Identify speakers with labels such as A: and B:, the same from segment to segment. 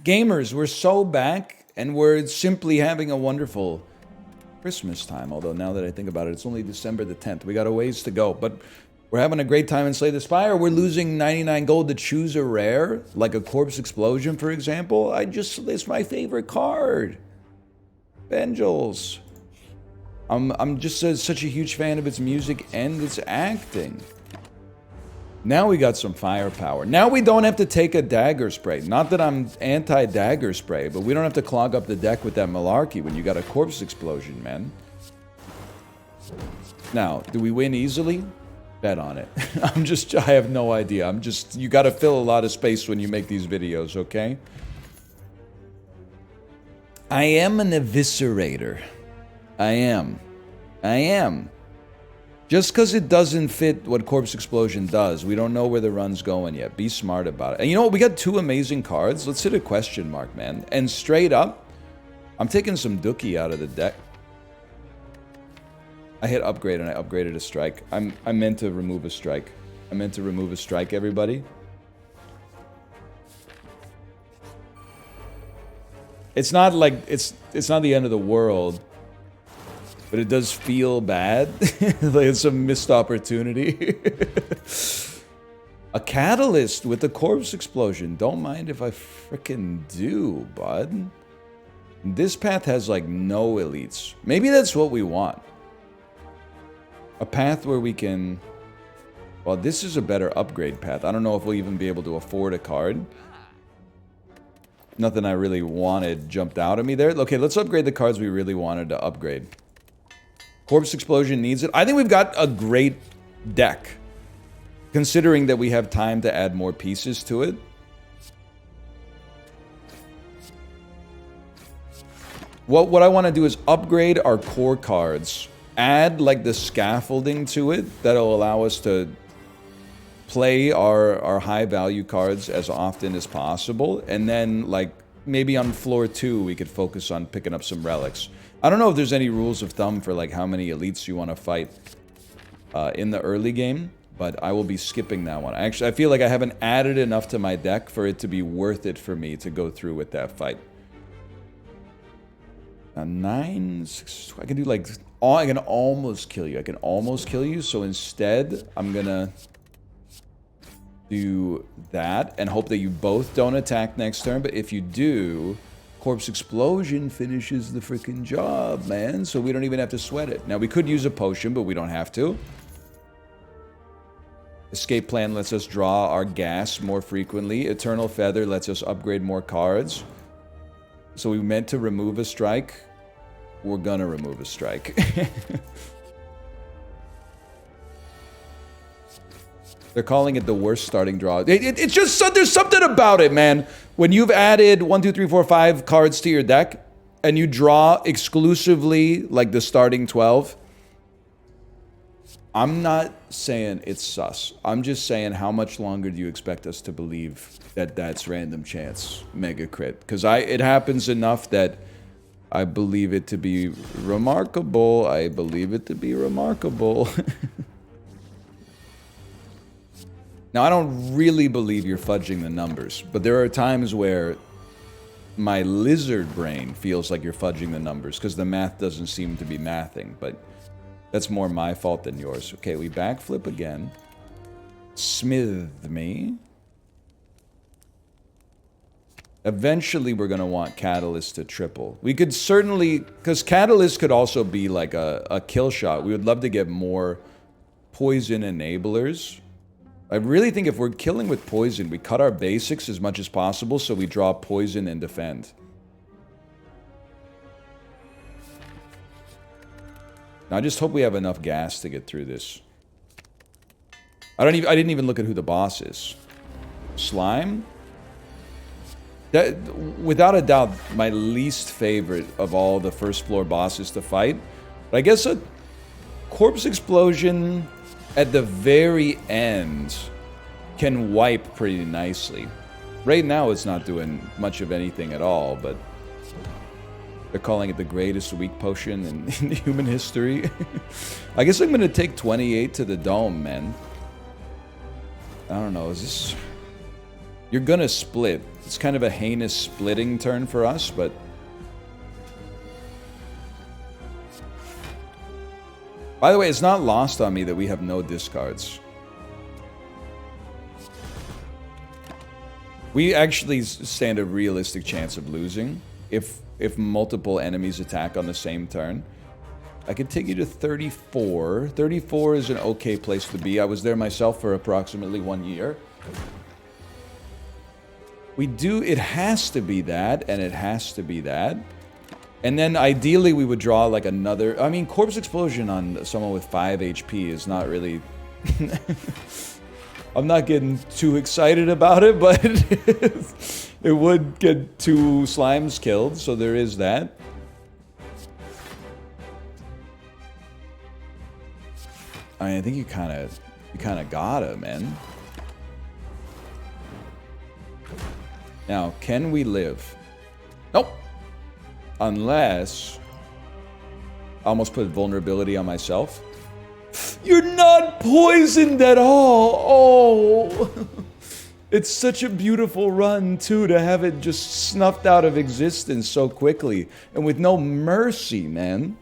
A: Gamers, we're so back, and we're simply having a wonderful Christmas time. Although now that I think about it, it's only December the 10th. We got a ways to go, but we're having a great time in Slay the Spire. We're losing 99 gold to choose a rare, like a Corpse Explosion, for example. It's my favorite card. Benjels. I'm just such a huge fan of its music and its acting. Now we got some firepower. Now we don't have to take a dagger spray. Not that I'm anti-dagger spray, but we don't have to clog up the deck with that malarkey when you got a Corpse Explosion, man. Now, do we win easily? Bet on it. I have no idea. You gotta fill a lot of space when you make these videos, okay? I am an eviscerator. I am. Just because it doesn't fit what Corpse Explosion does, we don't know where the run's going yet. Be smart about it. And you know what? We got two amazing cards. Let's hit a question mark, man. And straight up, I'm taking some Dookie out of the deck. I hit upgrade and I upgraded a strike. I meant to remove a strike. I meant to remove a strike, everybody. It's not like it's not the end of the world. But it does feel bad. Like it's a missed opportunity. A catalyst with the Corpse Explosion. Don't mind if I frickin' do, bud. This path has like no elites. Maybe that's what we want. A path where we can... Well, this is a better upgrade path. I don't know if we'll even be able to afford a card. Nothing I really wanted jumped out at me there. Okay, let's upgrade the cards we really wanted to upgrade. Corpse Explosion needs it. I think we've got a great deck. Considering that we have time to add more pieces to it. What I want to do is upgrade our core cards. Add like the scaffolding to it. That'll allow us to play our high value cards as often as possible. And then like maybe on floor 2 we could focus on picking up some relics. I don't know if there's any rules of thumb for like how many elites you want to fight in the early game, but I will be skipping that one. Actually, I feel like I haven't added enough to my deck for it to be worth it for me to go through with that fight. Now 9, 6, I can do like, I can almost kill you. I can almost kill you, so instead I'm gonna do that and hope that you both don't attack next turn, but if you do... Corpse Explosion finishes the freaking job, man. So we don't even have to sweat it. Now, we could use a potion, but we don't have to. Escape Plan lets us draw our gas more frequently. Eternal Feather lets us upgrade more cards. So we meant to remove a strike. We're gonna remove a strike. They're calling it the worst starting draw. It's just, there's something about it, man. When you've added 1, 2, 3, 4, 5 cards to your deck, and you draw exclusively, like, the starting 12, I'm not saying it's sus. I'm just saying how much longer do you expect us to believe that that's random chance mega crit? Because it happens enough that I believe it to be remarkable. I believe it to be remarkable. Now, I don't really believe you're fudging the numbers, but there are times where my lizard brain feels like you're fudging the numbers because the math doesn't seem to be mathing, but that's more my fault than yours. Okay, we backflip again. Smith me. Eventually, we're going to want Catalyst to triple. We could certainly... Because Catalyst could also be like a kill shot. We would love to get more poison enablers. I really think if we're killing with poison, we cut our basics as much as possible so we draw poison and defend. Now, I just hope we have enough gas to get through this. I didn't even look at who the boss is. Slime? That, without a doubt, my least favorite of all the first floor bosses to fight. But I guess a Corpse Explosion... at the very end, can wipe pretty nicely. Right now, it's not doing much of anything at all, but they're calling it the greatest weak potion in human history. I guess I'm gonna take 28 to the dome, man. I don't know, is this... You're gonna split. It's kind of a heinous splitting turn for us, but... By the way, it's not lost on me that we have no discards. We actually stand a realistic chance of losing if multiple enemies attack on the same turn. I could take you to 34. 34 is an okay place to be. I was there myself for approximately 1 year. We do... It has to be that, and it has to be that. And then ideally we would draw like another... I mean, Corpse Explosion on someone with 5 HP is not really... I'm not getting too excited about it, but it would get 2 slimes killed, so there is that. I mean, I think you kind of got it, man. Now, can we live? Nope. Unless... I almost put vulnerability on myself. You're not poisoned at all! Oh! It's such a beautiful run, too, to have it just snuffed out of existence so quickly. And with no mercy, man.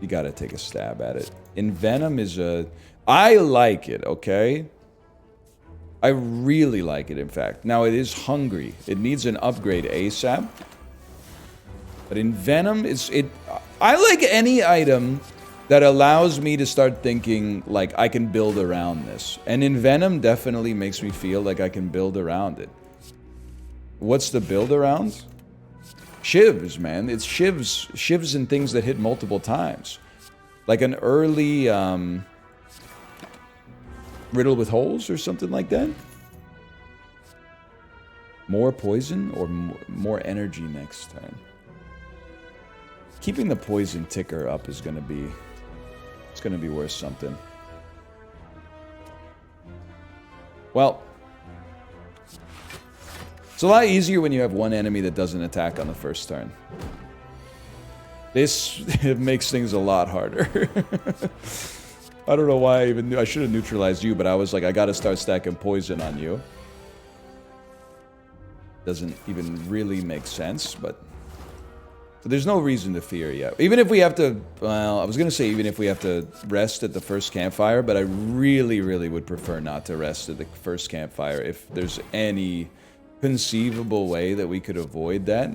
A: You gotta take a stab at it. Envenom is a... I like it, okay? I really like it, in fact. Now, it is hungry. It needs an upgrade ASAP. But Envenom is... I like any item that allows me to start thinking, like, I can build around this. And Envenom definitely makes me feel like I can build around it. What's the build around? Shivs, man. It's shivs. Shivs and things that hit multiple times. Like an early... riddle with holes or something like that? More poison or more energy next turn? Keeping the poison ticker up is gonna be... It's gonna be worth something. Well... It's a lot easier when you have one enemy that doesn't attack on the first turn. This it makes things a lot harder. I don't know why I even knew. I should have neutralized you, but I was like, I gotta start stacking poison on you. Doesn't even really make sense, but... So there's no reason to fear yet. Even if we have to... Well, I was gonna say even if we have to rest at the first campfire, but I really, really would prefer not to rest at the first campfire if there's any conceivable way that we could avoid that.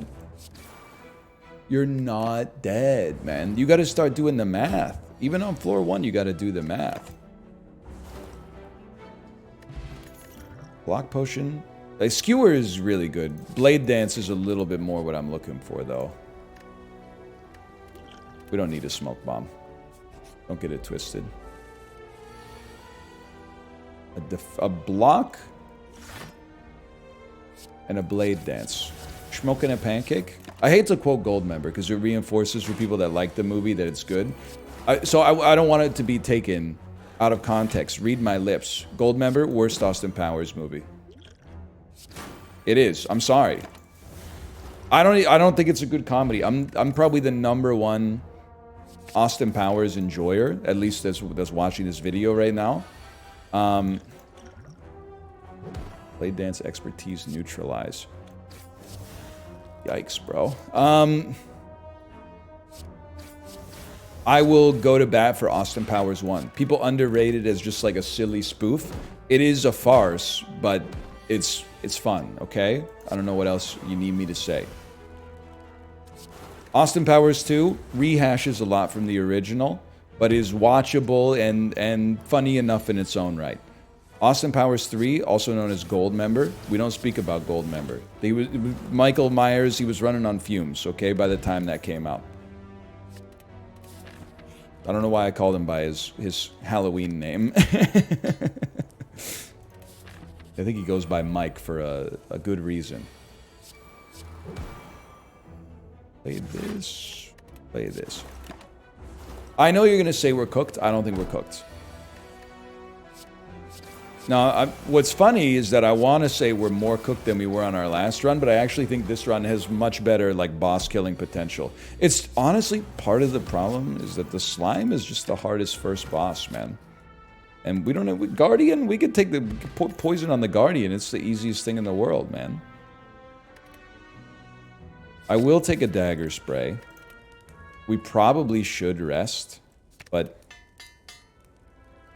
A: You're not dead, man. You gotta start doing the math. Even on floor 1, you gotta do the math. Block potion. Like, Skewer is really good. Blade Dance is a little bit more what I'm looking for, though. We don't need a smoke bomb. Don't get it twisted. A block and a Blade Dance. Smoking a pancake. I hate to quote Goldmember because it reinforces for people that like the movie that it's good. So I don't want it to be taken out of context. Read my lips. Goldmember, worst Austin Powers movie. It is. I'm sorry. I don't think it's a good comedy. I'm probably the #1 Austin Powers enjoyer, at least that's watching this video right now. Blade Dance expertise neutralize. Yikes, bro. I will go to bat for Austin Powers 1. People underrate it as just like a silly spoof. It is a farce, but it's fun, okay? I don't know what else you need me to say. Austin Powers 2 rehashes a lot from the original, but is watchable and funny enough in its own right. Austin Powers 3, also known as Goldmember. We don't speak about Goldmember. Michael Myers, he was running on fumes, okay, by the time that came out. I don't know why I called him by his Halloween name. I think he goes by Mike for a good reason. Play this. Play this. I know you're going to say we're cooked. I don't think we're cooked. Now, what's funny is that I want to say we're more cooked than we were on our last run, but I actually think this run has much better, like, boss killing potential. It's honestly part of the problem is that the slime is just the hardest first boss, man. And we don't have Guardian. We could take the poison on the Guardian. It's the easiest thing in the world, man. I will take a dagger spray. We probably should rest, but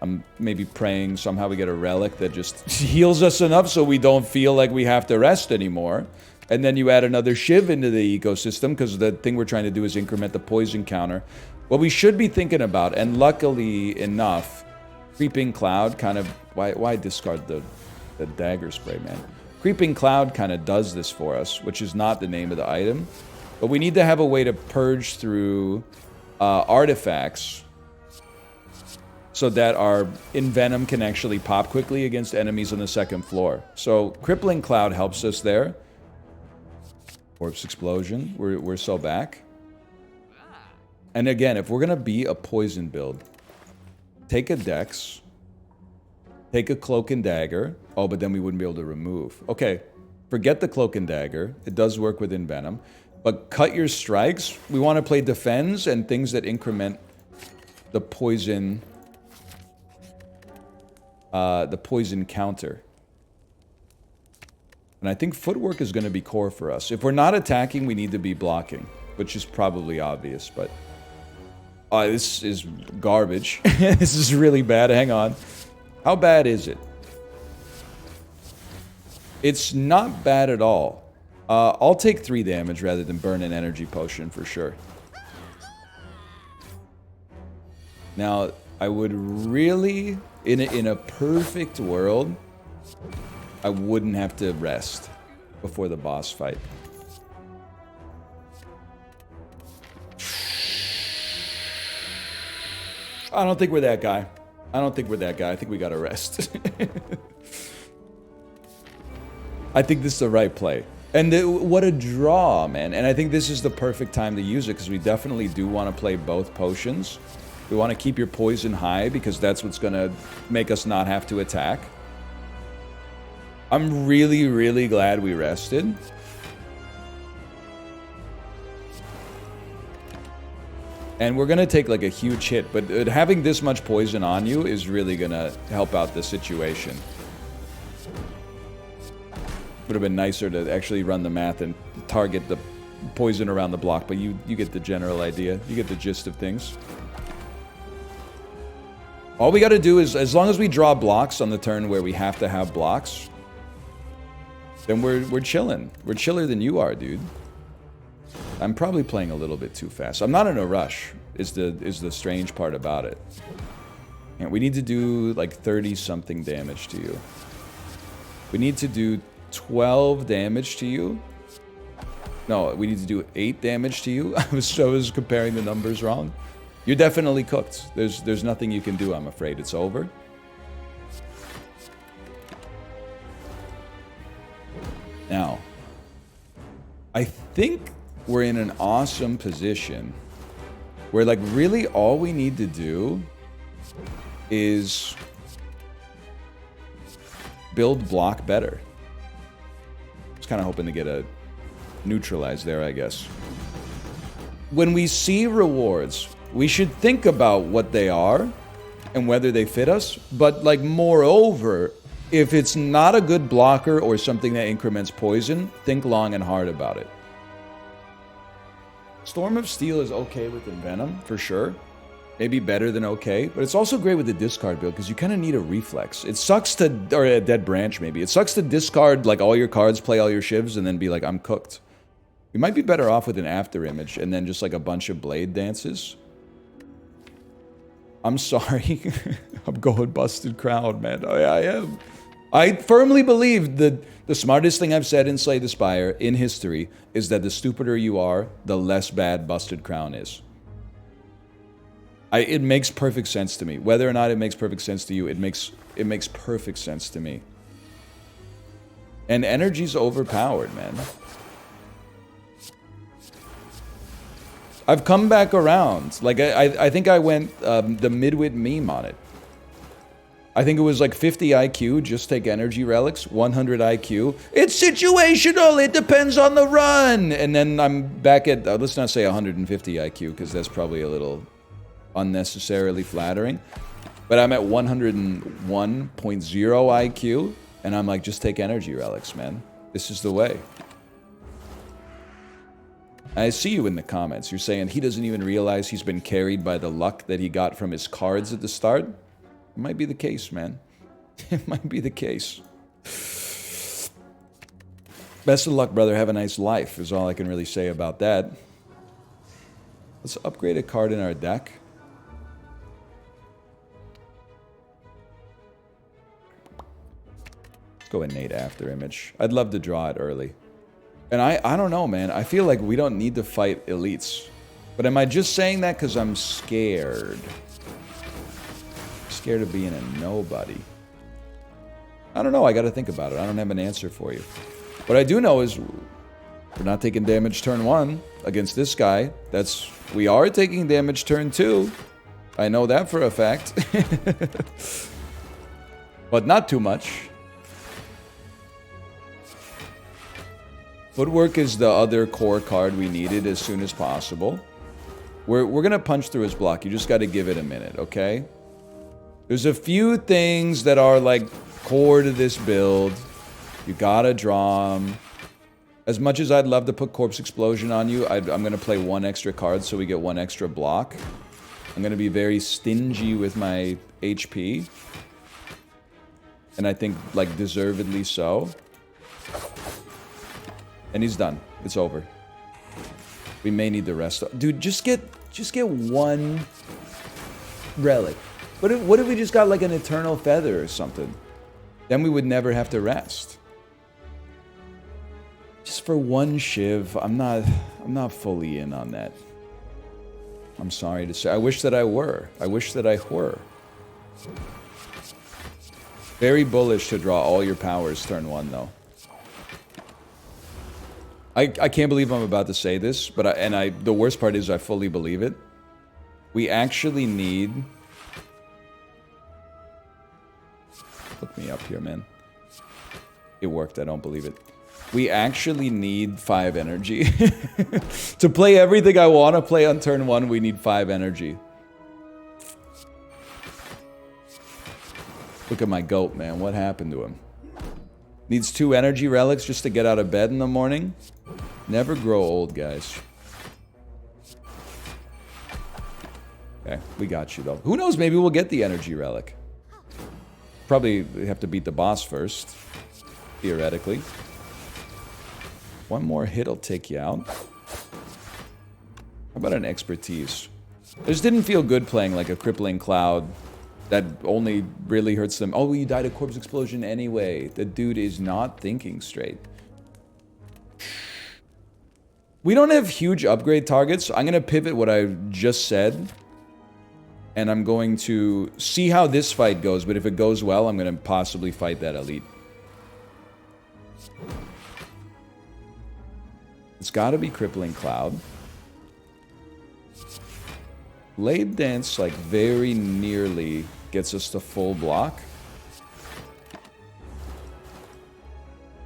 A: I'm maybe praying somehow we get a relic that just heals us enough so we don't feel like we have to rest anymore. And then you add another Shiv into the ecosystem, because the thing we're trying to do is increment the poison counter. What we should be thinking about, and luckily enough, Creeping Cloud kind of... Why discard the dagger spray, man? Creeping Cloud kind of does this for us, which is not the name of the item. But we need to have a way to purge through artifacts so that our Envenom can actually pop quickly against enemies on the second floor. So Crippling Cloud helps us there. Corpse Explosion, we're so back. And again, if we're gonna be a poison build, take a Dex, take a Cloak and Dagger. Oh, but then we wouldn't be able to remove. Okay, forget the Cloak and Dagger. It does work with Envenom. But cut your strikes. We want to play Defends and things that increment the poison... the poison counter. And I think footwork is going to be core for us. If we're not attacking, we need to be blocking, which is probably obvious, but... this is garbage. This is really bad. Hang on. How bad is it? It's not bad at all. I'll take 3 damage rather than burn an energy potion for sure. Now, I would really... In a perfect world, I wouldn't have to rest before the boss fight. I don't think we're that guy. I don't think we're that guy. I think we gotta rest. I think this is the right play. And what a draw, man. And I think this is the perfect time to use it, because we definitely do want to play both potions. We want to keep your poison high, because that's what's going to make us not have to attack. I'm really, really glad we rested. And we're going to take like a huge hit, but having this much poison on you is really going to help out the situation. Would have been nicer to actually run the math and target the poison around the block, but you get the general idea. You get the gist of things. All we got to do is, as long as we draw blocks on the turn where we have to have blocks, then we're chilling. We're chiller than you are, dude. I'm probably playing a little bit too fast. I'm not in a rush, is the strange part about it. And we need to do like 30-something damage to you. We need to do 12 damage to you. No, we need to do 8 damage to you. I was comparing the numbers wrong. You're definitely cooked. There's nothing you can do, I'm afraid. It's over. Now, I think we're in an awesome position where, like, really all we need to do is build block better. I was kind of hoping to get a neutralize there, I guess. When we see rewards, we should think about what they are and whether they fit us, but, like, moreover, if it's not a good blocker or something that increments poison, think long and hard about it. Storm of Steel is okay with Envenom, for sure. Maybe better than okay, but it's also great with the discard build, because you kind of need a reflex. It sucks to, or a Dead Branch maybe, it sucks to discard, like, all your cards, play all your shivs, and then be like, I'm cooked. You might be better off with an after image, and then just, like, a bunch of blade dances. I'm sorry. I'm going busted crown, man. I am. I firmly believe that the smartest thing I've said in Slay the Spire in history is that the stupider you are, the less bad busted crown is. It makes perfect sense to me. Whether or not it makes perfect sense to you, it makes perfect sense to me. And energy's overpowered, man. I've come back around. Like, I think I went the midwit meme on it. I think it was like 50 IQ, just take energy relics, 100 IQ. It's situational, it depends on the run. And then I'm back at, let's not say 150 IQ, because that's probably a little unnecessarily flattering. But I'm at 101.0 IQ, and I'm like, just take energy relics, man. This is the way. I see you in the comments. You're saying he doesn't even realize he's been carried by the luck that he got from his cards at the start. It might be the case, man. It might be the case. Best of luck, brother. Have a nice life, is all I can really say about that. Let's upgrade a card in our deck. Let's go innate after image. I'd love to draw it early. And I don't know, man. I feel like we don't need to fight elites. But am I just saying that because I'm scared? Scared of being a nobody. I don't know. I got to think about it. I don't have an answer for you. What I do know is we're not taking damage turn 1 against this guy. We are taking damage turn 2. I know that for a fact. But not too much. Footwork is the other core card we needed as soon as possible. We're going to punch through his block. You just got to give it a minute, okay? There's a few things that are like core to this build. You got to draw them. As much as I'd love to put Corpse Explosion on you, I'm going to play 1 extra card so we get 1 extra block. I'm going to be very stingy with my HP. And I think, like, deservedly so. And he's done. It's over. We may need the rest. Dude, just get 1 relic. What if we just got like an Eternal Feather or something? Then we would never have to rest. Just for 1 Shiv, I'm not fully in on that. I'm sorry to say. I wish that I were. I wish that I were. Very bullish to draw all your powers turn 1 though. I can't believe I'm about to say this, but the worst part is I fully believe it. We actually need... Look me up here, man. It worked, I don't believe it. We actually need 5 energy. To play everything I want to play on turn 1, we need 5 energy. Look at my goat, man. What happened to him? Needs 2 energy relics just to get out of bed in the morning. Never grow old, guys. Okay, we got you, though. Who knows? Maybe we'll get the energy relic. Probably have to beat the boss first. Theoretically. 1 more hit'll take you out. How about an expertise? I just didn't feel good playing like a crippling cloud. That only really hurts them. Oh, you died of Corpse Explosion anyway. The dude is not thinking straight. We don't have huge upgrade targets. I'm going to pivot what I just said. And I'm going to see how this fight goes. But if it goes well, I'm going to possibly fight that elite. It's got to be Crippling Cloud. Blade Dance, like, very nearly gets us to full block.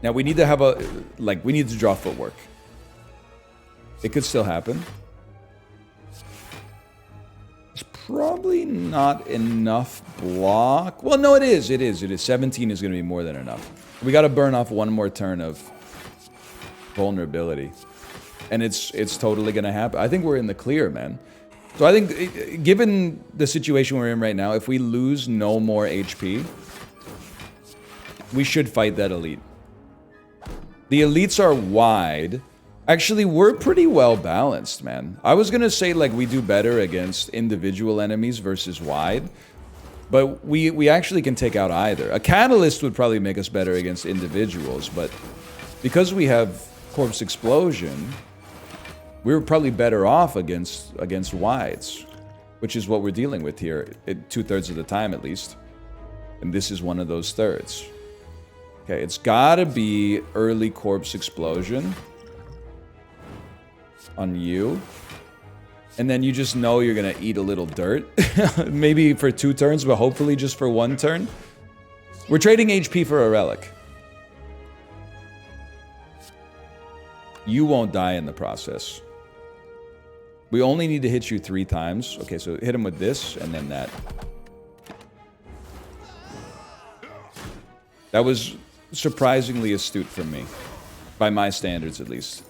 A: Now, we need to have a... Like, we need to draw footwork. It could still happen. It's probably not enough block. Well, no, it is. It is. 17 is going to be more than enough. We got to burn off 1 more turn of vulnerability. And it's totally going to happen. I think we're in the clear, man. So I think, given the situation we're in right now, if we lose no more HP, we should fight that elite. The elites are wide. Actually, we're pretty well balanced, man. I was going to say, like, we do better against individual enemies versus wide. But we actually can take out either. A catalyst would probably make us better against individuals. But because we have Corpse Explosion... we're probably better off against wides, which is what we're dealing with here, 2/3 of the time at least. And this is one of those thirds. Okay, it's gotta be early Corpse Explosion on you. And then you just know you're gonna eat a little dirt. Maybe for 2 turns, but hopefully just for 1 turn. We're trading HP for a relic. You won't die in the process. We only need to hit you 3 times. Okay, so hit him with this, and then that. That was surprisingly astute from me. By my standards, at least.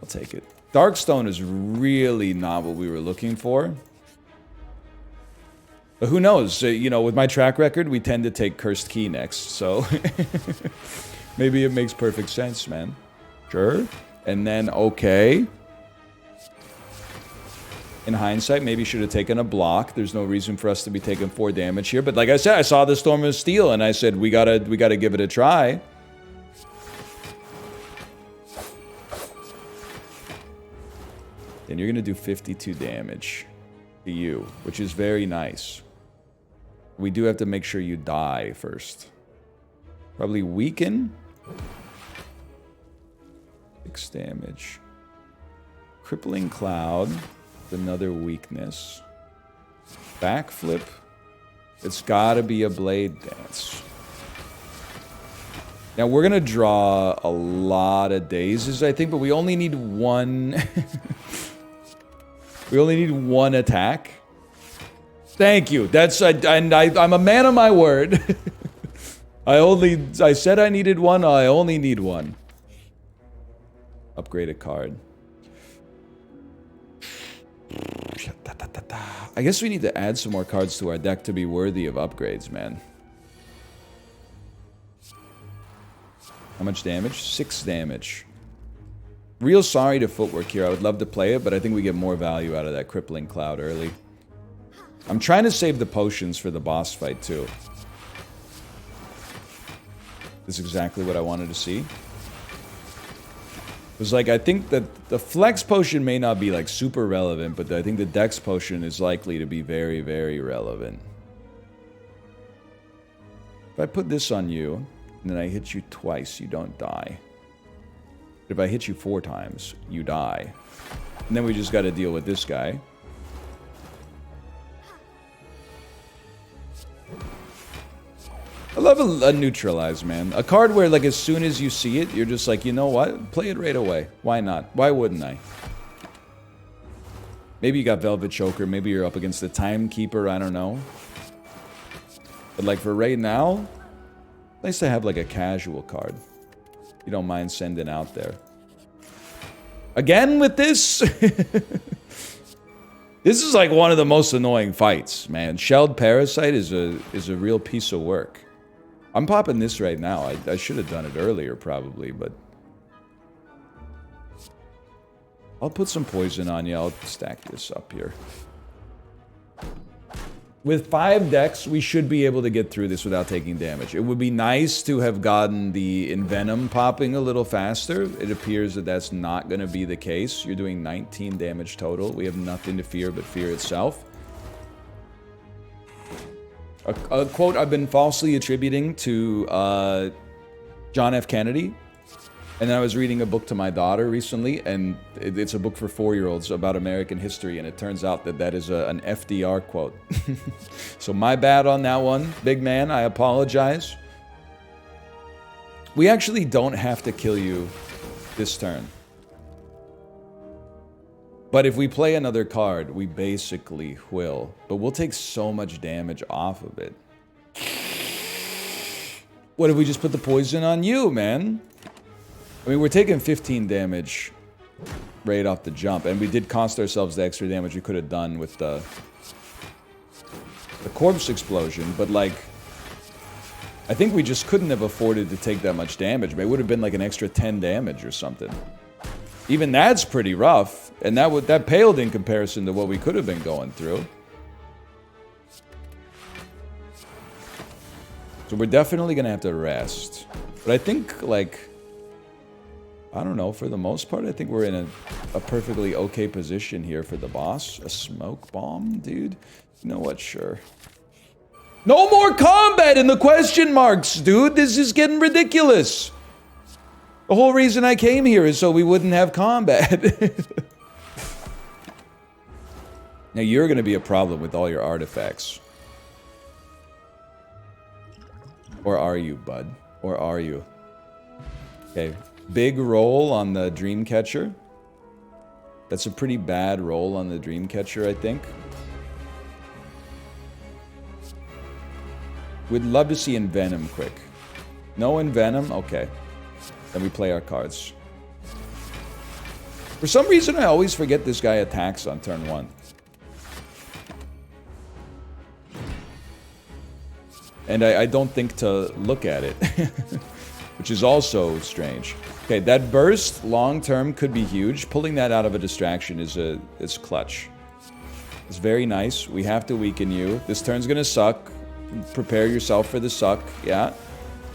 A: I'll take it. Darkstone is really not what we were looking for. But who knows? You know, with my track record, we tend to take Cursed Key next, so... maybe it makes perfect sense, man. Sure. And then, okay. In hindsight, maybe should have taken a block. There's no reason for us to be taking 4 damage here. But like I said, I saw the Storm of Steel, and I said, we gotta give it a try. And you're gonna do 52 damage to you, which is very nice. We do have to make sure you die first. Probably weaken. 6 damage. Crippling Cloud. Another weakness. Backflip. It's gotta be a Blade Dance. Now we're gonna draw a lot of dazes, I think, but we only need 1. We only need 1 attack. Thank you. I'm a man of my word. I said I needed 1. I only need 1. Upgrade a card. I guess we need to add some more cards to our deck to be worthy of upgrades, man. How much damage? 6 damage. Real sorry to Footwork here. I would love to play it, but I think we get more value out of that Crippling Cloud early. I'm trying to save the potions for the boss fight, too. This is exactly what I wanted to see. It was like, I think that the Flex Potion may not be, like, super relevant, but I think the Dex Potion is likely to be very, very relevant. If I put this on you, and then I hit you twice, you don't die. If I hit you 4 times, you die. And then we just gotta deal with this guy. I love a neutralize, man. A card where, like, as soon as you see it, you're just like, you know what? Play it right away. Why not? Why wouldn't I? Maybe you got Velvet Choker. Maybe you're up against the Timekeeper. I don't know. But, like, for right now, nice to have, like, a casual card. You don't mind sending out there. Again with this? This is like one of the most annoying fights, man. Shelled Parasite is a real piece of work. I'm popping this right now. I should have done it earlier probably, but... I'll put some poison on you. I'll stack this up here. With 5 decks, we should be able to get through this without taking damage. It would be nice to have gotten the Envenom popping a little faster. It appears that that's not going to be the case. You're doing 19 damage total. We have nothing to fear but fear itself. A quote I've been falsely attributing to John F. Kennedy. And then I was reading a book to my daughter recently, and it's a book for 4-year-olds about American history, and it turns out that that is an FDR quote. So my bad on that one, big man, I apologize. We actually don't have to kill you this turn. But if we play another card, we basically will. But we'll take so much damage off of it. What if we just put the poison on you, man? I mean, we're taking 15 damage right off the jump, and we did cost ourselves the extra damage we could have done with the corpse explosion, but, like, I think we just couldn't have afforded to take that much damage. It would have been like an extra 10 damage or something. Even that's pretty rough, and that paled in comparison to what we could have been going through. So we're definitely gonna have to rest. But I think, like... I don't know, for the most part, I think we're in a perfectly okay position here for the boss. A smoke bomb, dude? You know what, sure. No more combat in the question marks, dude! This is getting ridiculous! The whole reason I came here is so we wouldn't have combat. Now you're going to be a problem with all your artifacts. Or are you, bud? Or are you? Okay, big roll on the Dreamcatcher. That's a pretty bad roll on the Dreamcatcher, I think. We'd love to see Envenom quick. No Envenom? Okay. Then we play our cards. For some reason, I always forget this guy attacks on turn 1. And I don't think to look at it. Which is also strange. Okay, that burst, long term, could be huge. Pulling that out of a distraction is clutch. It's very nice. We have to weaken you. This turn's gonna suck. Prepare yourself for the suck. Yeah.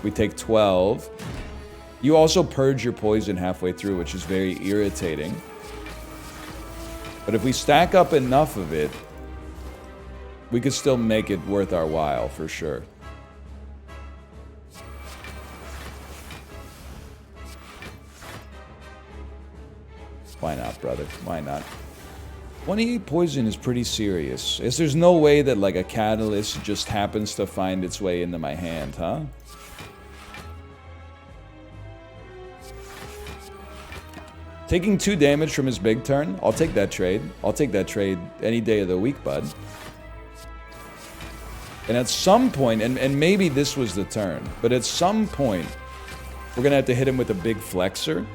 A: We take 12. You also purge your poison halfway through, which is very irritating. But if we stack up enough of it, we could still make it worth our while, for sure. Why not, brother? Why not? 28 poison is pretty serious. There's no way that, like, a catalyst just happens to find its way into my hand, huh? Taking 2 damage from his big turn? I'll take that trade. I'll take that trade any day of the week, bud. And at some point, and maybe this was the turn, but at some point, we're gonna have to hit him with a big flexor.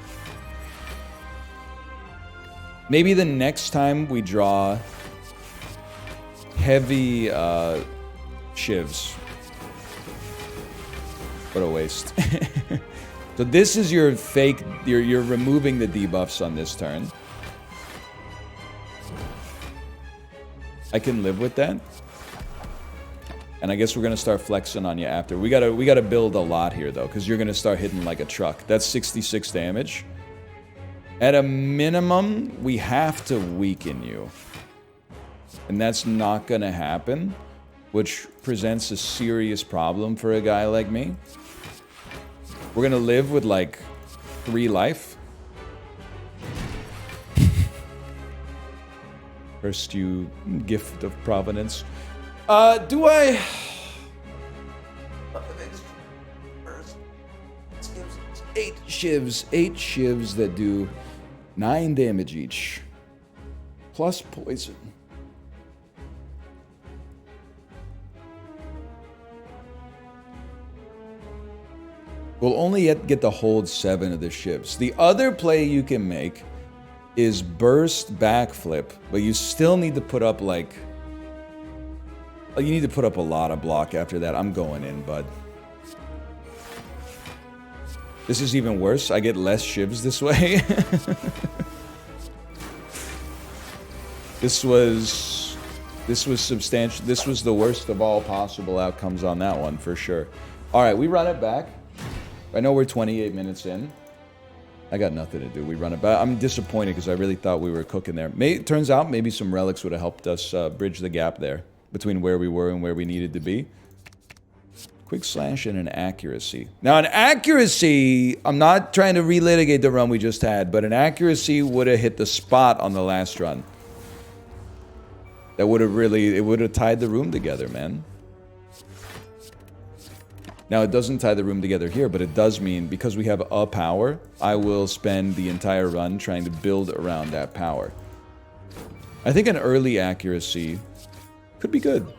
A: Maybe the next time we draw heavy shivs. What a waste. So this is your fake, you're removing the debuffs on this turn. I can live with that. And I guess we're gonna start flexing on you after. We gotta build a lot here though, because you're gonna start hitting like a truck. That's 66 damage. At a minimum, we have to weaken you. And that's not gonna happen, which presents a serious problem for a guy like me. We're gonna live with like 3 life. First you gift of providence. Do I... 8 shivs. 8 shivs that do 9 damage each. Plus poison. We'll only get to hold 7 of the shivs. The other play you can make is burst backflip, but you still need to put up like... You need to put up a lot of block after that. I'm going in, bud. This is even worse. I get less shivs this way. This was substantial. This was the worst of all possible outcomes on that one, for sure. All right, we run it back. I know we're 28 minutes in. I got nothing to do. We run it back. I'm disappointed because I really thought we were cooking there. Turns out maybe some relics would have helped us bridge the gap there between where we were and where we needed to be. Quick slash and an accuracy. Now, an accuracy, I'm not trying to relitigate the run we just had, but an accuracy would have hit the spot on the last run. That would have really, it would have tied the room together, man. Now, it doesn't tie the room together here, but it does mean because we have a power, I will spend the entire run trying to build around that power. I think an early accuracy could be good.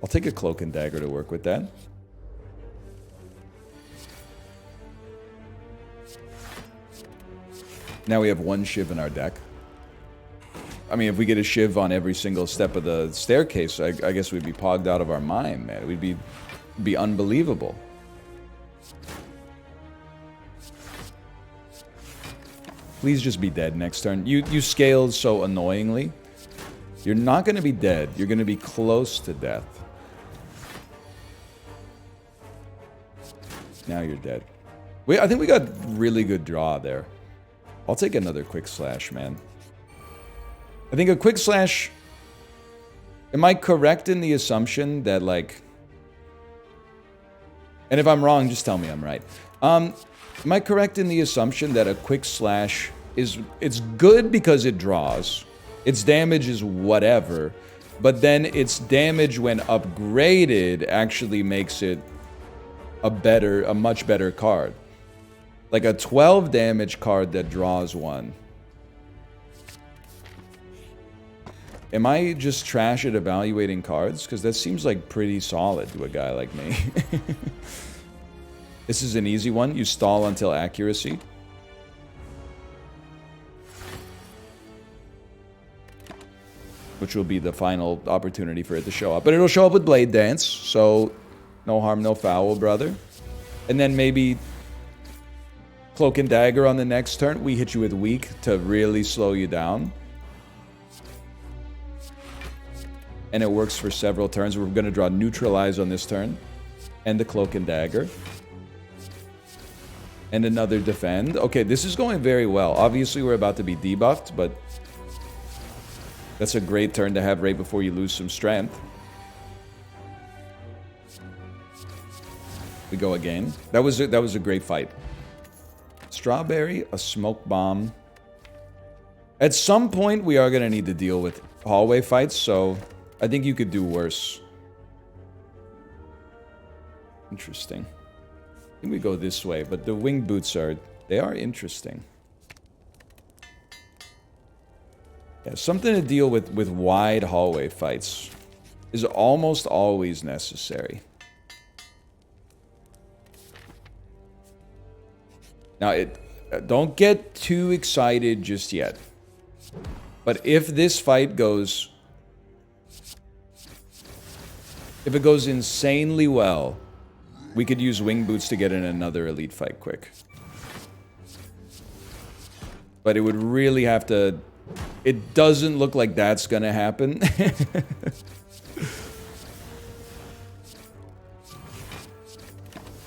A: I'll take a cloak and dagger to work with that. Now we have 1 shiv in our deck. I mean, if we get a shiv on every single step of the staircase, I guess we'd be pogged out of our mind, man. We'd be unbelievable. Please just be dead next turn. You scaled so annoyingly. You're not going to be dead. You're going to be close to death. Now you're dead. I think we got really good draw there. I'll take another quick slash, man. I think a quick slash... Am I correct in the assumption that, like... And if I'm wrong, just tell me I'm right. Am I correct in the assumption that a quick slash it's good because it draws. Its damage is whatever, but then its damage when upgraded actually makes it a much better card. Like a 12 damage card that draws one. Am I just trash at evaluating cards? Because that seems like pretty solid to a guy like me. This is an easy one. You stall until accuracy. Which will be the final opportunity for it to show up. But it'll show up with Blade Dance, so no harm, no foul, brother. And then maybe Cloak and Dagger on the next turn. We hit you with Weak to really slow you down. And it works for several turns. We're going to draw Neutralize on this turn. And the Cloak and Dagger. And another Defend. Okay, this is going very well. Obviously, we're about to be debuffed, but that's a great turn to have right before you lose some strength. We go again. That was a great fight. Strawberry, a Smoke Bomb. At some point, we are going to need to deal with hallway fights, so I think you could do worse. Interesting. I think we go this way, but the Winged Boots they are interesting. Yeah, something to deal with wide hallway fights is almost always necessary. Now, don't get too excited just yet. But if this fight goes... If it goes insanely well, we could use Wing Boots to get in another elite fight quick. But it would really have to... It doesn't look like that's gonna happen.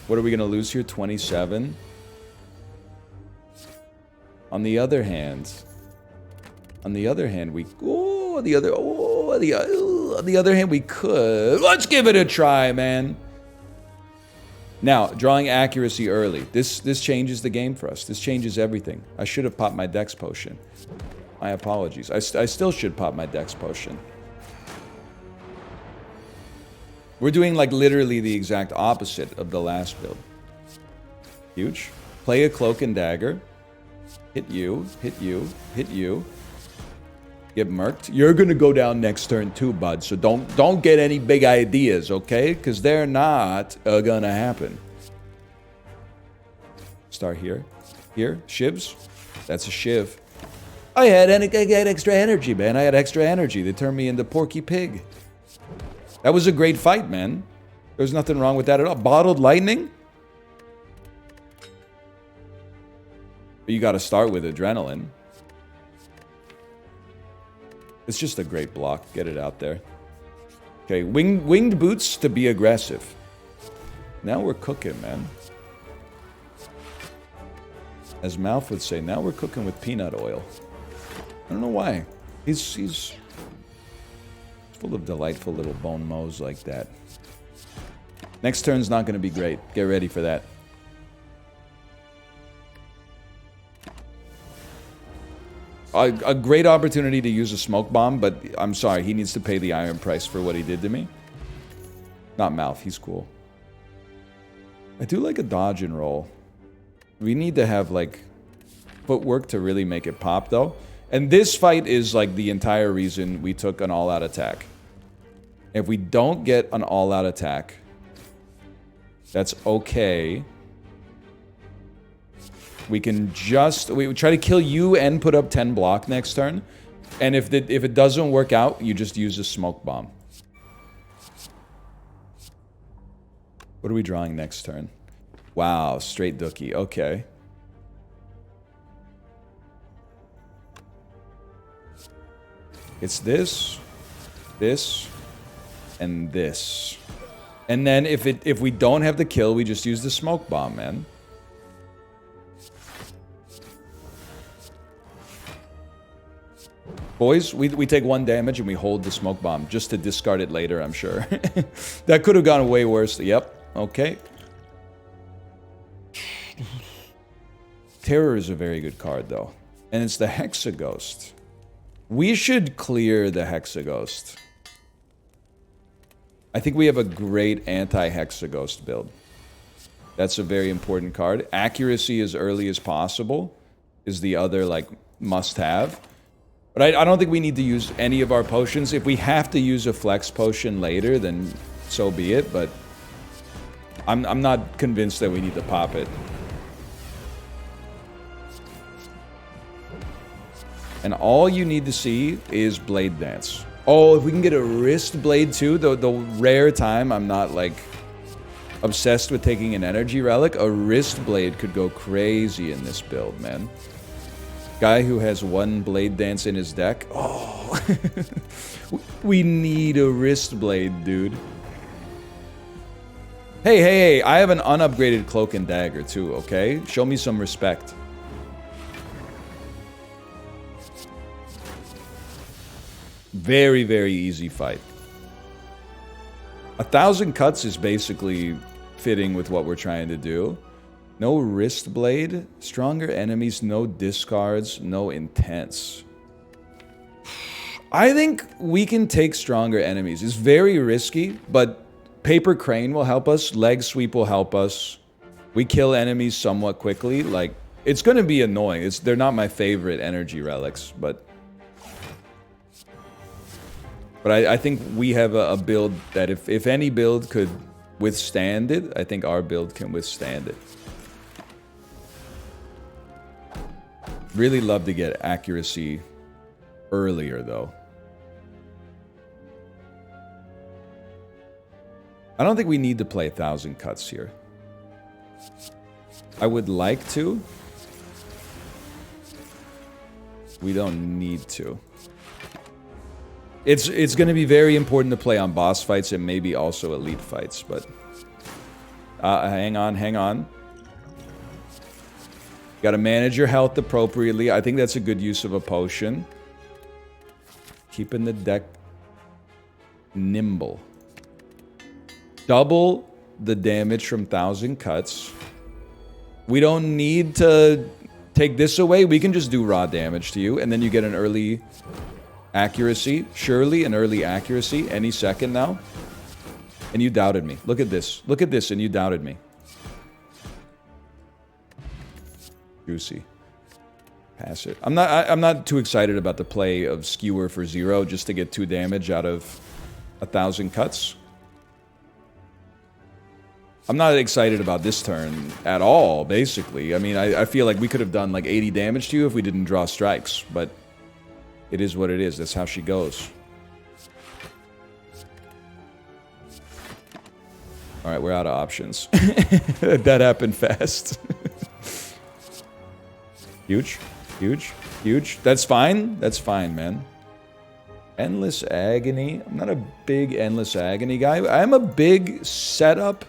A: What are we gonna lose here? 27? On the other hand, we on the other hand, we could. Let's give it a try, man. Now, drawing accuracy early. This changes the game for us. This changes everything. I should have popped my Dex potion. My apologies. I still should pop my Dex potion. We're doing like literally the exact opposite of the last build. Huge. Play a Cloak and Dagger. Hit you, hit you, hit you. Get murked. You're gonna go down next turn too, bud. So don't get any big ideas, okay? Because they're not gonna happen. Start here. Here, shivs. That's a shiv. I had extra energy, man. I had extra energy. They turned me into Porky Pig. That was a great fight, man. There's nothing wrong with that at all. Bottled Lightning? But you gotta start with Adrenaline. It's just a great block. Get it out there. Okay, Winged Boots to be aggressive. Now we're cooking, man. As Mouth would say, now we're cooking with peanut oil. I don't know why. He's full of delightful little bone mows like that. Next turn's not going to be great. Get ready for that. A great opportunity to use a smoke bomb, but I'm sorry, he needs to pay the iron price for what he did to me. Not Mouth, he's cool. I do like a dodge and roll. We need to have, like, footwork to really make it pop, though. And this fight is, like, the entire reason we took an all-out attack. If we don't get an all-out attack, that's okay. We can just... We try to kill you and put up 10 block next turn. And if it doesn't work out, you just use a smoke bomb. What are we drawing next turn? Wow, straight Dookie. Okay. It's this, and this. And then if we don't have the kill, we just use the smoke bomb, man. Boys, we take 1 damage and we hold the smoke bomb just to discard it later, I'm sure. That could have gone way worse. Yep. Okay. Terror is a very good card, though. And it's the Hexaghost. We should clear the Hexaghost. I think we have a great anti-Hexaghost build. That's a very important card. Accuracy as early as possible is the other, like, must-have. But I don't think we need to use any of our potions. If we have to use a flex potion later, then so be it. But I'm not convinced that we need to pop it. And all you need to see is Blade Dance. Oh, if we can get a Wrist Blade too, the rare time I'm not, like, obsessed with taking an energy relic, a Wrist Blade could go crazy in this build, man. Guy who has one Blade Dance in his deck. Oh, we need a Wrist Blade, dude. Hey, I have an unupgraded Cloak and Dagger too, okay? Show me some respect. Very, very easy fight. 1,000 cuts is basically fitting with what we're trying to do. No Wrist Blade, stronger enemies, no discards, no intense. I think we can take stronger enemies. It's very risky, but Paper Crane will help us. Leg Sweep will help us. We kill enemies somewhat quickly. Like, it's going to be annoying. They're not my favorite energy relics, but I think we have a build that if any build could withstand it, I think our build can withstand it. Really love to get accuracy earlier, though. I don't think we need to play 1,000 cuts here. I would like to. We don't need to. It's going to be very important to play on boss fights and maybe also elite fights, but hang on. Got to manage your health appropriately. I think that's a good use of a potion. Keeping the deck nimble. Double the damage from 1,000 cuts. We don't need to take this away. We can just do raw damage to you, and then you get an early accuracy. Surely an early accuracy any second now. And you doubted me. Look at this. Look at this, and you doubted me. Juicy. Pass it. I'm not too excited about the play of Skewer for 0 just to get 2 damage out of 1,000 cuts. I'm not excited about this turn at all, basically. I mean, I feel like we could have done like 80 damage to you if we didn't draw strikes, but it is what it is. That's how she goes. Alright, we're out of options. That happened fast. Huge. That's fine. That's fine, man. Endless Agony. I'm not a big Endless Agony guy. I'm a big setup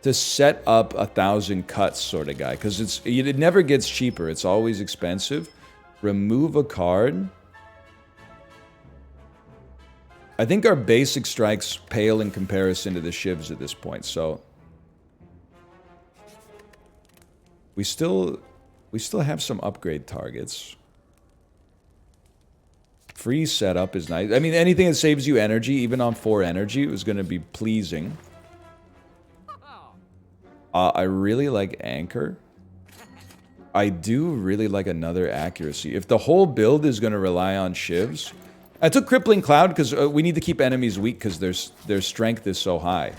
A: to set up 1,000 cuts sort of guy. Because it never gets cheaper. It's always expensive. Remove a card. I think our basic strikes pale in comparison to the shivs at this point, so we still have some upgrade targets. Free setup is nice. I mean, anything that saves you energy, even on 4 energy, is going to be pleasing. I really like Anchor. I do really like another accuracy. If the whole build is going to rely on shivs, I took Crippling Cloud because we need to keep enemies weak because their strength is so high.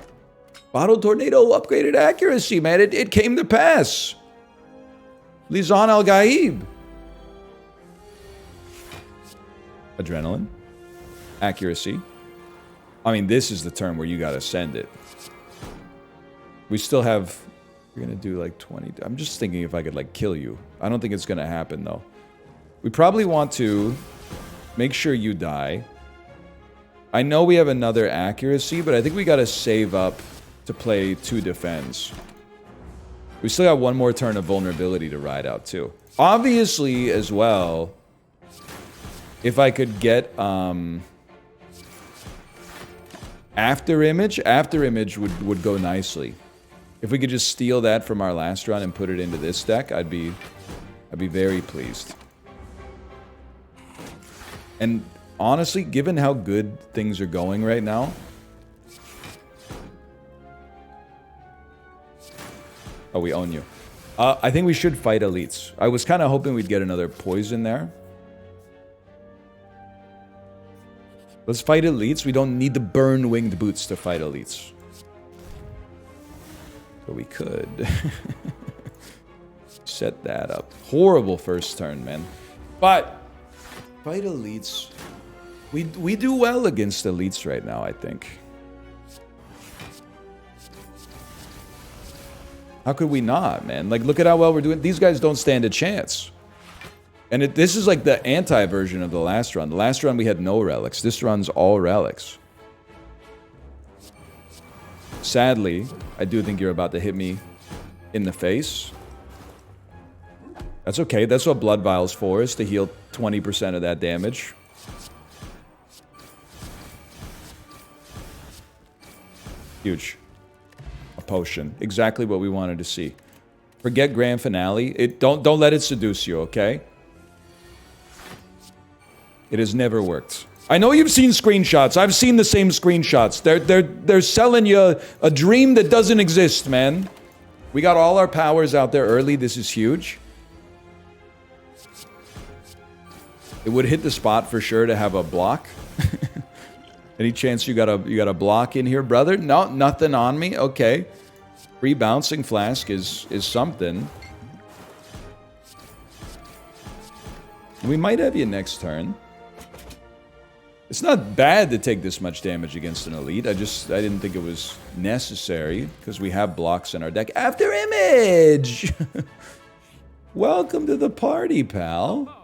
A: Bottle Tornado upgraded accuracy, man. It came to pass. Lizan Al Gaib. Adrenaline. Accuracy. I mean, this is the turn where you gotta send it. We still have... We're gonna do like 20... I'm just thinking if I could like kill you. I don't think it's gonna happen though. We probably want to... Make sure you die. I know we have another accuracy, but I think we gotta save up to play 2 defense. We still got 1 more turn of vulnerability to ride out too. Obviously, as well, if I could get After Image would go nicely. If we could just steal that from our last run and put it into this deck, I'd be very pleased. And honestly, given how good things are going right now... Oh, we own you. I think we should fight elites. I was kind of hoping we'd get another poison there. Let's fight elites. We don't need the burn winged boots to fight elites. But we could. Set that up. Horrible first turn, man. But fight elites. We do well against elites right now, I think. How could we not, man? Like, look at how well we're doing. These guys don't stand a chance. And this is like the anti-version of the last run. The last run we had no relics. This run's all relics. Sadly, I do think you're about to hit me in the face. That's okay. That's what Blood Vial's for, is to heal 20% of that damage. Huge. A potion. Exactly what we wanted to see. Forget Grand Finale. Don't let it seduce you, okay? It has never worked. I know you've seen screenshots. I've seen the same screenshots. They're selling you a dream that doesn't exist, man. We got all our powers out there early. This is huge. It would hit the spot for sure to have a block. Any chance you got a block in here, brother? No, nothing on me. Okay. Free bouncing flask is something. We might have you next turn. It's not bad to take this much damage against an elite. I didn't think it was necessary because we have blocks in our deck. After Image! Welcome to the party, pal.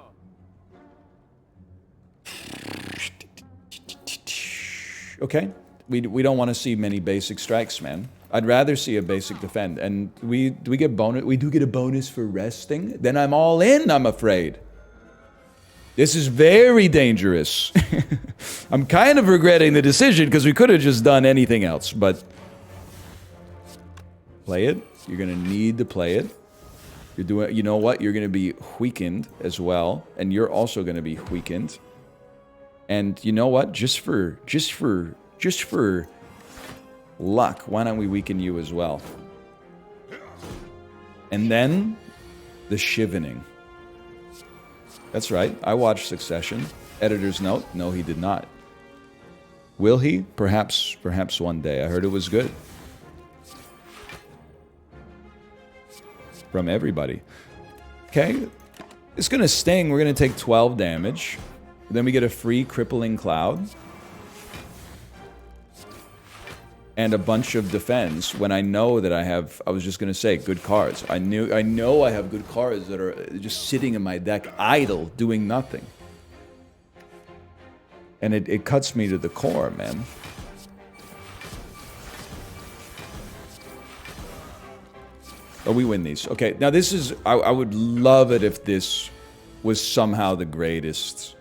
A: Okay. We don't want to see many basic strikes, man. I'd rather see a basic defend. And do we get bonus? We do get a bonus for resting? Then I'm all in, I'm afraid. This is very dangerous. I'm kind of regretting the decision because we could have just done anything else, but... Play it. You're going to need to play it. You're doing... You know what? You're going to be weakened as well. And you're also going to be weakened. And you know what? Just for luck, why don't we weaken you as well? And then the Shivening. That's right. I watched Succession. Editor's note: no, he did not. Will he? Perhaps one day. I heard it was good. From everybody. Okay. It's gonna sting. We're gonna take 12 damage. Then we get a free Crippling Cloud. And a bunch of defense when I know that I was just going to say, good cards. I know I have good cards that are just sitting in my deck, idle, doing nothing. And it cuts me to the core, man. Oh, we win these. Okay, now this is... I would love it if this was somehow the greatest...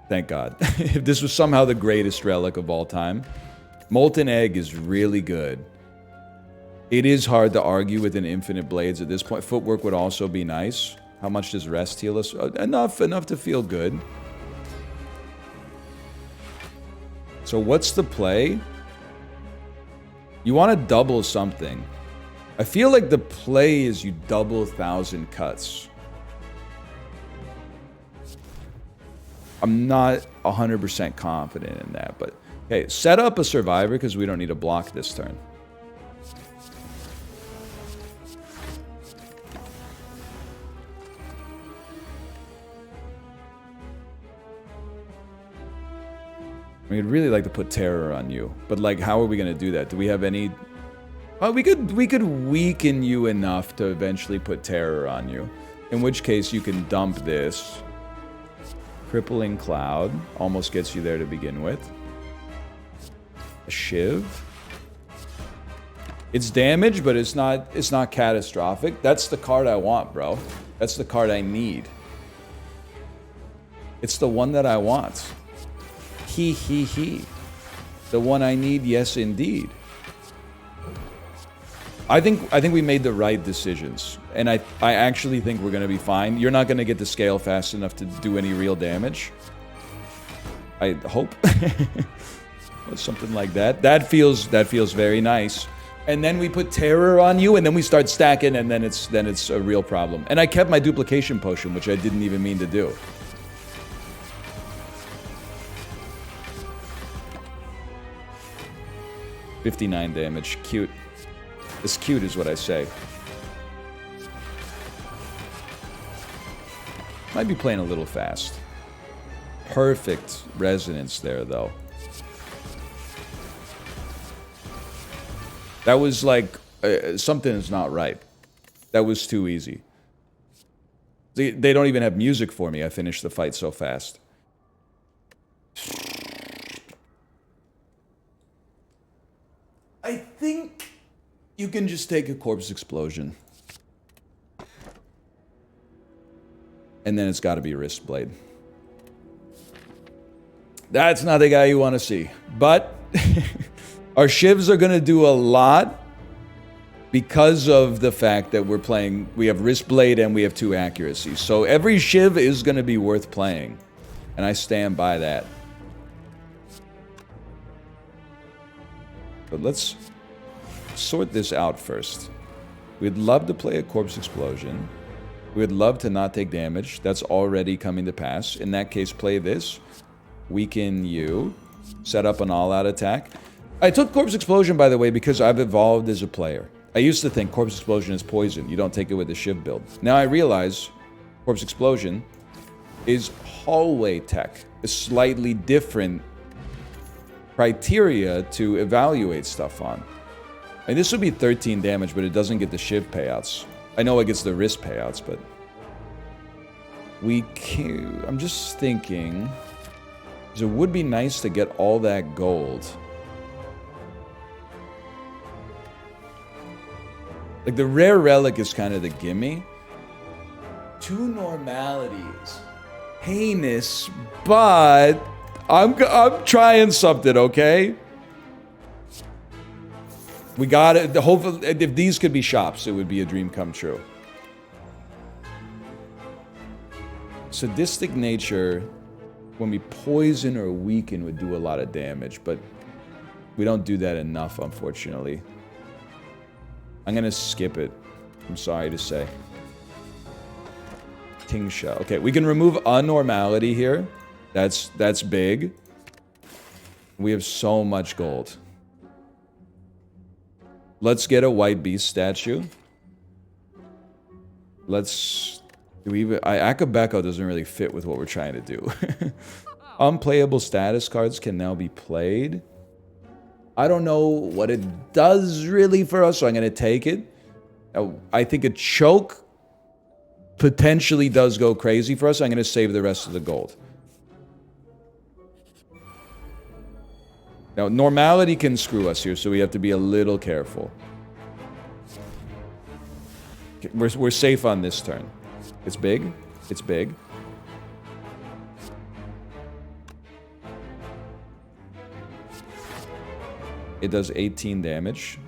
A: Thank God. If this was somehow the greatest relic of all time. Molten Egg is really good. It is hard to argue with an Infinite Blades at this point. Footwork would also be nice. How much does Rest heal us? Enough to feel good. So what's the play? You want to double something. I feel like the play is you double 1,000 cuts. I'm not 100% confident in that, but... Okay, set up a Survivor because we don't need a block this turn. We'd really like to put Terror on you, but like, how are we going to do that? Do we have any... Well, we could weaken you enough to eventually put Terror on you. In which case, you can dump this. Crippling Cloud almost gets you there to begin with. A Shiv. It's damage, but it's not catastrophic. That's the card I want, bro. That's the card I need. It's the one that I want. He. The one I need, yes indeed. I think we made the right decisions, and I actually think we're gonna be fine. You're not gonna get to scale fast enough to do any real damage. I hope. Or something like that. That feels very nice. And then we put terror on you, and then we start stacking, and then it's a real problem. And I kept my duplication potion, which I didn't even mean to do. $59 damage. Cute. It's cute is what I say. Might be playing a little fast. Perfect resonance there, though. That was like, something is not right. That was too easy. They don't even have music for me. I finished the fight so fast. I think you can just take a corpse explosion. And then it's got to be wrist blade. That's not the guy you want to see. But our shivs are going to do a lot because of the fact that we have wrist blade and we have 2 accuracies. So every shiv is going to be worth playing. And I stand by that. But let's sort this out first. We'd love to play a corpse explosion. We'd love to not take damage. That's already coming to pass. In that case, play this. Weaken you. Set up an all-out attack. I took Corpse Explosion, by the way, because I've evolved as a player. I used to think Corpse Explosion is poison. You don't take it with the Shiv build. Now I realize Corpse Explosion is hallway tech. A slightly different criteria to evaluate stuff on. And this would be 13 damage, but it doesn't get the Shiv payouts. I know it gets the wrist payouts, but... I'm just thinking... It would be nice to get all that gold. Like, the rare relic is kind of the gimme. 2 normalities. Heinous, but... I'm trying something, okay? We got it. Hopefully, if these could be shops, it would be a dream come true. Sadistic nature... When we poison or weaken would do a lot of damage, but we don't do that enough, unfortunately. I'm gonna skip it. I'm sorry to say. Tingsha. Okay, we can remove unnormality here. That's big. We have so much gold. Let's get a white beast statue. Let's... Akabeko doesn't really fit with what we're trying to do. Unplayable status cards can now be played. I don't know what it does really for us, so I'm going to take it. I think a choke potentially does go crazy for us. I'm going to save the rest of the gold. Now, normality can screw us here, so we have to be a little careful. Okay, we're safe on this turn. It's big. It's big. It does 18 damage.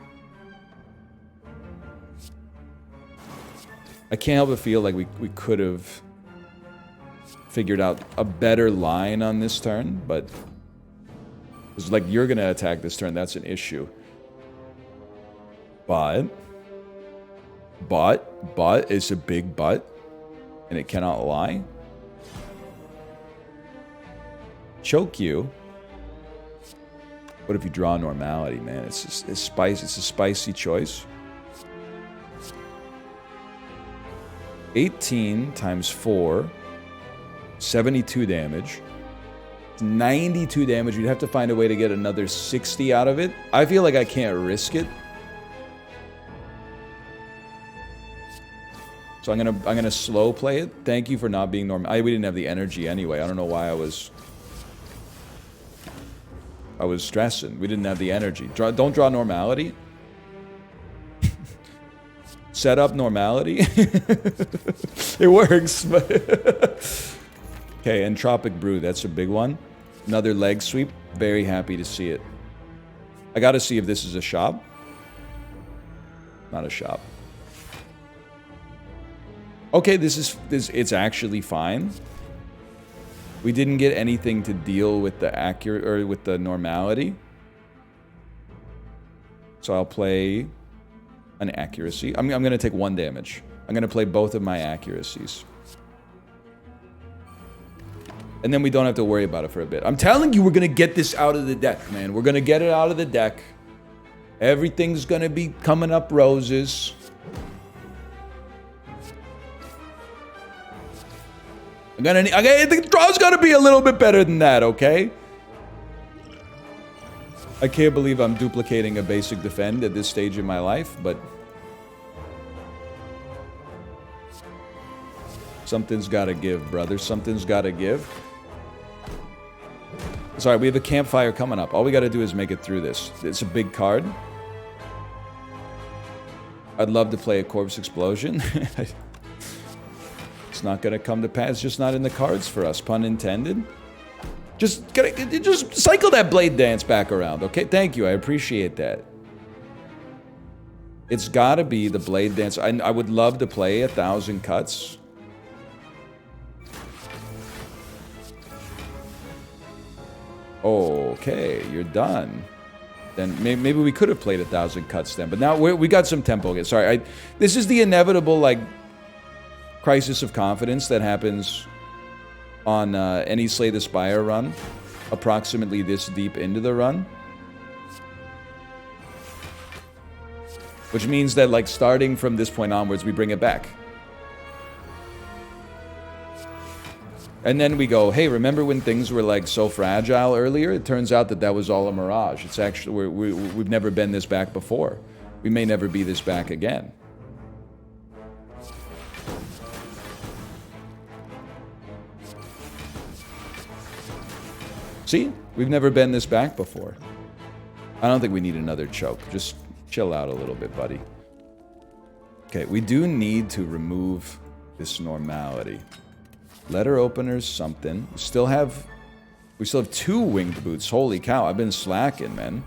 A: I can't help but feel like we could have figured out a better line on this turn, but it's like you're gonna attack this turn, that's an issue. But it's a big but, and it cannot lie. Choke you. What if you draw normality, man? It's a spicy choice. 18 times 4, 72 damage. 92 damage. You'd have to find a way to get another 60 out of it. I feel like I can't risk it. So I'm gonna slow play it. Thank you for not being normal. We didn't have the energy anyway. I don't know why I was stressing. We didn't have the energy. Don't draw normality. Set up normality. It works. Okay, Entropic Brew. That's a big one. Another leg sweep. Very happy to see it. I gotta see if this is a shop. Not a shop. Okay, it's actually fine. We didn't get anything to deal with the accurate or with the normality. So I'll play an accuracy. I'm going to take 1 damage. I'm going to play both of my accuracies. And then we don't have to worry about it for a bit. I'm telling you, we're going to get this out of the deck, man. We're going to get it out of the deck. Everything's going to be coming up roses. The draw's got to be a little bit better than that, okay? I can't believe I'm duplicating a basic defend at this stage in my life, but something's got to give, brother. Something's got to give. Sorry, we have a campfire coming up. All we got to do is make it through this. It's a big card. I'd love to play a Corpse Explosion. It's not going to come to pass. It's just not in the cards for us, pun intended. Just cycle that Blade Dance back around, okay? Thank you, I appreciate that. It's got to be the Blade Dance. I would love to play 1,000 cuts. Okay, you're done. Then maybe we could have played 1,000 cuts then, but now we got some tempo again. Sorry, this is the inevitable, like, crisis of confidence that happens on any Slay the Spire run, approximately this deep into the run. Which means that, like, starting from this point onwards, we bring it back. And then we go, hey, remember when things were, like, so fragile earlier? It turns out that was all a mirage. It's actually, we've never been this back before. We may never be this back again. See? We've never been this back before. I don't think we need another choke. Just chill out a little bit, buddy. Okay, we do need to remove this normality. Letter openers, something. We still have 2 winged boots. Holy cow, I've been slacking, man.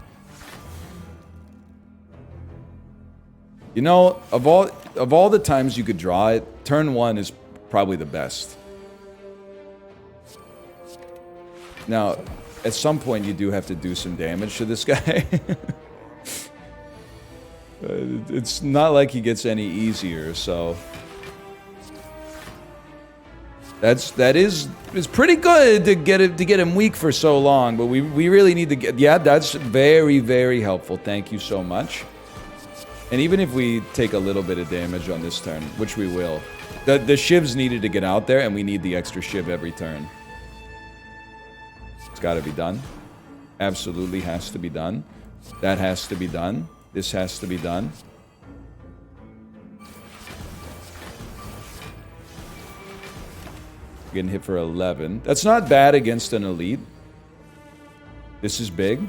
A: You know, of all the times you could draw it, turn 1 is probably the best. Now, at some point, you do have to do some damage to this guy. It's not like he gets any easier, so it's pretty good to get him weak for so long. But we really need to get. Yeah, that's very, very helpful. Thank you so much. And even if we take a little bit of damage on this turn, which we will, the shivs needed to get out there, and we need the extra shiv every turn. Got to be done. Absolutely has to be done. That has to be done. This has to be done. Getting hit for 11. That's not bad against an elite. This is big.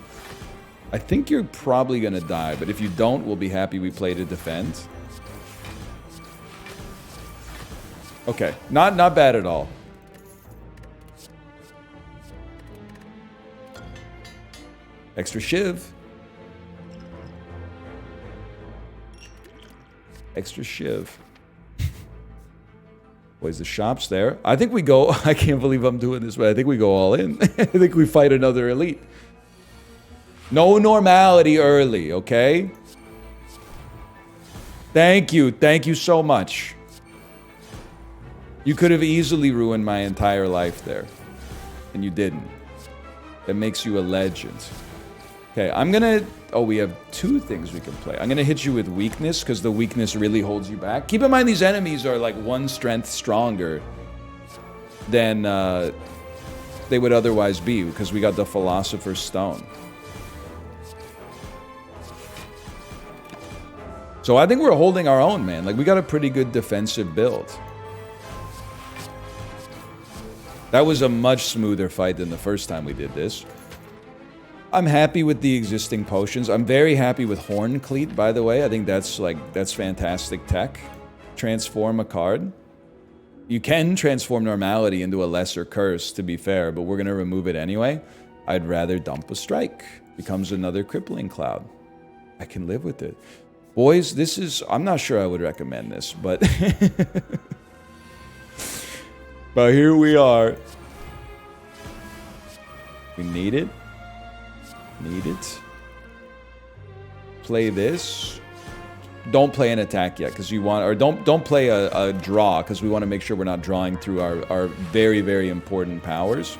A: I think you're probably going to die, but if you don't, we'll be happy we played a defend. Okay, not bad at all. Extra shiv. Extra shiv. Boys, the shop's there. I think we go... I can't believe I'm doing this, but I think we go all in. I think we fight another elite. No normality early, okay? Thank you. Thank you so much. You could have easily ruined my entire life there. And you didn't. That makes you a legend. Okay, I'm gonna... Oh, we have 2 things we can play. I'm gonna hit you with weakness, because the weakness really holds you back. Keep in mind, these enemies are like 1 strength stronger than they would otherwise be, because we got the Philosopher's Stone. So I think we're holding our own, man. Like, we got a pretty good defensive build. That was a much smoother fight than the first time we did this. I'm happy with the existing potions. I'm very happy with Horn Cleat, by the way. I think that's fantastic tech. Transform a card. You can transform normality into a lesser curse, to be fair, but we're going to remove it anyway. I'd rather dump a strike. Becomes another crippling cloud. I can live with it. Boys, this is... I'm not sure I would recommend this, but... but here we are. We need it. Need it. Play this. Don't play an attack yet, because you want... Or don't play a draw, because we want to make sure we're not drawing through our very, very important powers.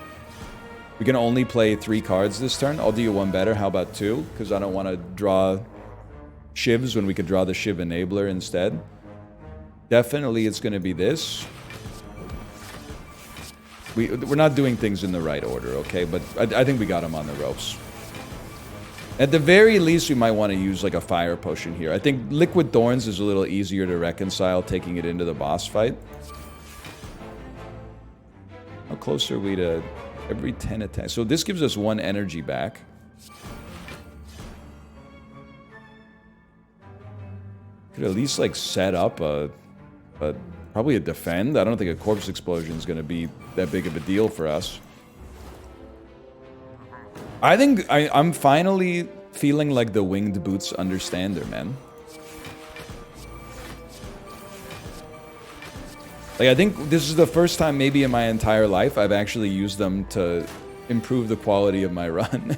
A: We can only play 3 cards this turn. I'll do you one better. How about 2? Because I don't want to draw... Shivs when we could draw the Shiv Enabler instead. Definitely it's going to be this. We're not doing things in the right order, okay? But I think we got him on the ropes. At the very least, we might want to use like a fire potion here. I think Liquid Thorns is a little easier to reconcile taking it into the boss fight. How close are we to every 10 attacks? So this gives us 1 energy back. Could at least like set up probably a defend. I don't think a corpse explosion is going to be that big of a deal for us. I think I'm finally feeling like the winged boots understander, man. Like, I think this is the first time maybe in my entire life I've actually used them to improve the quality of my run.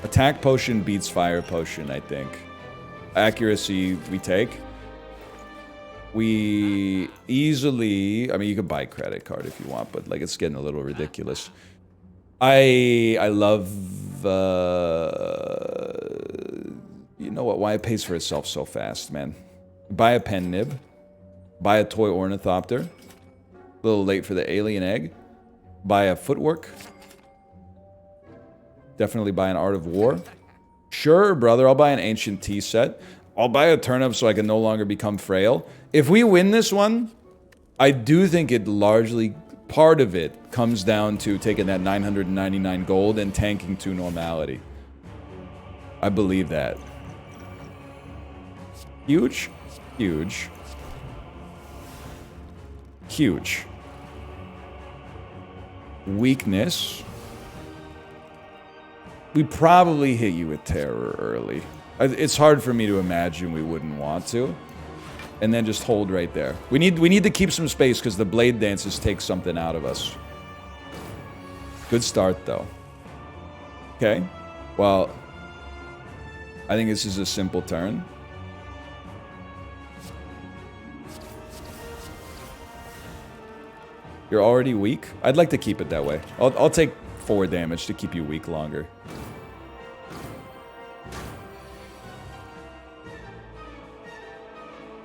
A: Attack potion beats fire potion, I think. Accuracy, we take. We easily... I mean, you could buy credit card if you want, but, like, it's getting a little ridiculous. I love... you know what? Why it pays for itself so fast, man. Buy a pen nib. Buy a toy ornithopter. A little late for the alien egg. Buy a footwork. Definitely buy an Art of War. Sure, brother, I'll buy an Ancient Tea set. I'll buy a turnip so I can no longer become frail. If we win this one, I do think it largely, part of it, comes down to taking that 999 gold and tanking to normality. I believe that. Huge? Huge. Huge. Weakness. We probably hit you with terror early. It's hard for me to imagine we wouldn't want to. And then just hold right there. We need to keep some space because the blade dances take something out of us. Good start though. Okay. Well, I think this is a simple turn. You're already weak? I'd like to keep it that way. I'll take 4 damage to keep you weak longer.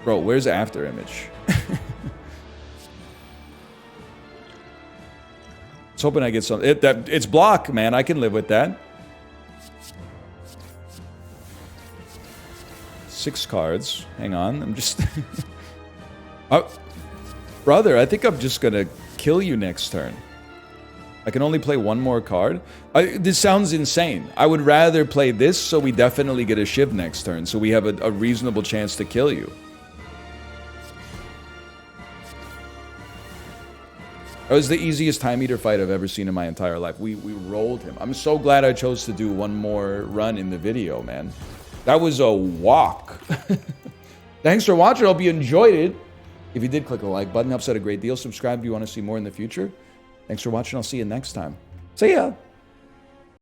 A: Bro, where's After Image? Just hoping I get some... It's block, man. I can live with that. 6 cards. Hang on. I'm just... oh, brother, I think I'm just gonna kill you next turn. I can only play 1 more card. This sounds insane. I would rather play this so we definitely get a Shiv next turn, so we have a reasonable chance to kill you. That was the easiest Time Eater fight I've ever seen in my entire life. We rolled him. I'm so glad I chose to do 1 more run in the video, man. That was a walk. Thanks for watching. I hope you enjoyed it. If you did, click the like button. Helps out a great deal. Subscribe if you want to see more in the future. Thanks for watching. I'll see you next time. See ya.